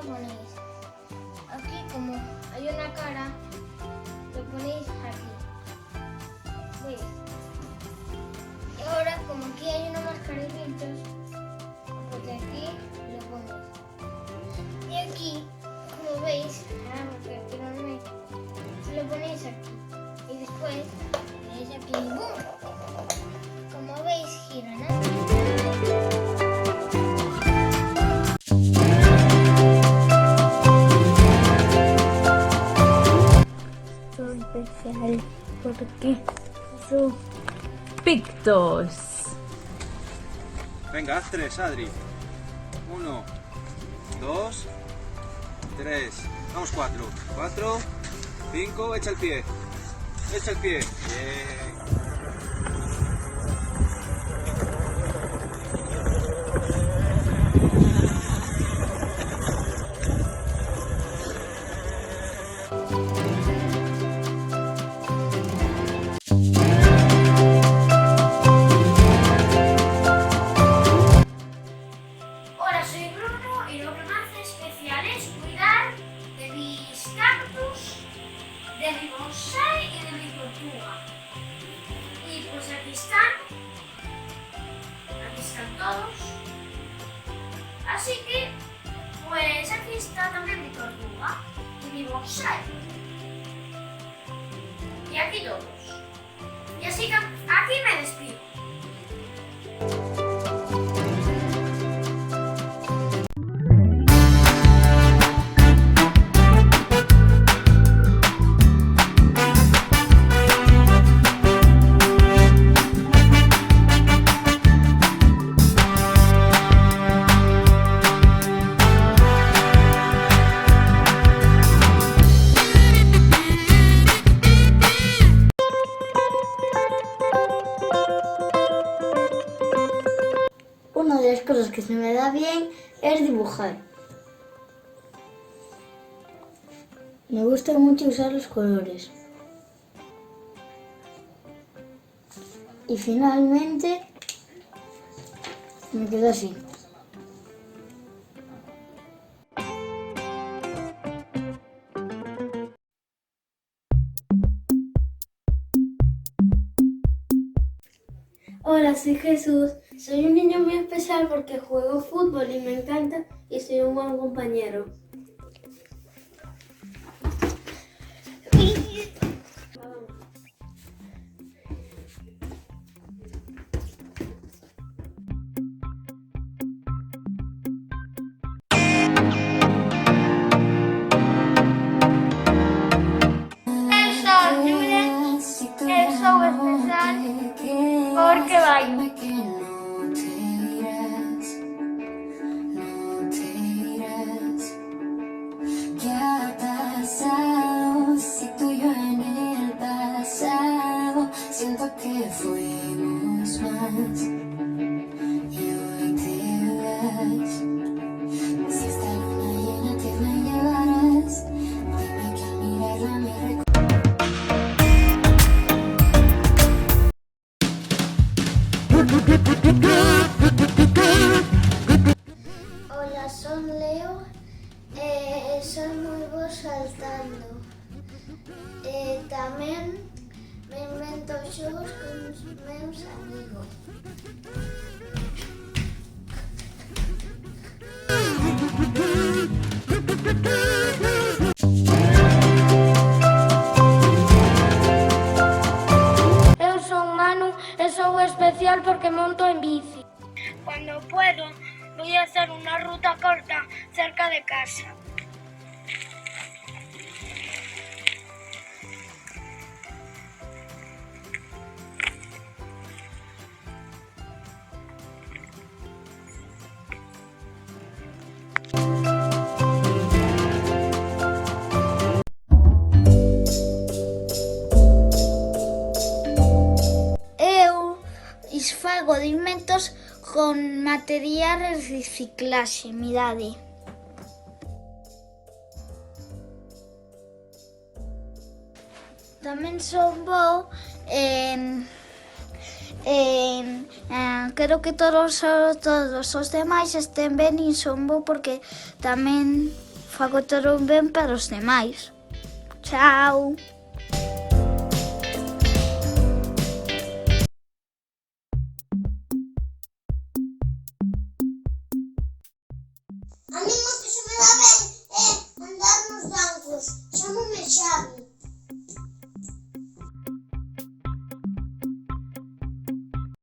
ponéis aquí, como hay una cara, lo ponéis aquí. ¿Veis? Y ahora, como aquí hay una máscara de pinchos, pues de aquí lo ponéis. Y aquí, como veis, porque aquí no me, lo ponéis aquí. Y después, ponéis aquí y ¡boom! Como veis, gira, ¿no? Especial porque su Pictos. Venga, haz 3, Adri. 1, 2, 3. Vamos, 4. 4, 5, echa el pie. Echa el pie. Bien. Hola, soy Bruno y lo que me hace especial es cuidar de mis cactus, de mi bonsai y de mi tortuga. Y pues aquí están todos. Así que, pues aquí está también mi tortuga y mi bonsai. Y aquí todos. Y así que aquí me despido. Una de las cosas que se me da bien es dibujar. Me gusta mucho usar los colores. Y finalmente me quedo así. Hola, soy Jesús. Soy un niño muy especial porque juego fútbol y me encanta y soy un buen compañero. El show especial porque bailo. ¿Qué ha pasado? Si tú y yo en el pasado siento que fuimos más y hoy te vas. Si esta luna llena te me llevarás, dime que al mirarla me recuerdas. Hola, soy Leo. Soy muy bueno saltando. También me invento shows con mis amigos. Yo soy Manu, soy especial porque monto en bici. Cuando puedo, voy a hacer una ruta corta cerca de casa. Fago de inventos con material de reciclaxe, mirade. Tamén son bo quero que todos os demais estén ben e son bo porque tamén fago todo ben para os demais. Chao. A mí o que se me dá ben é andar nos bancos. Chámome Xavi.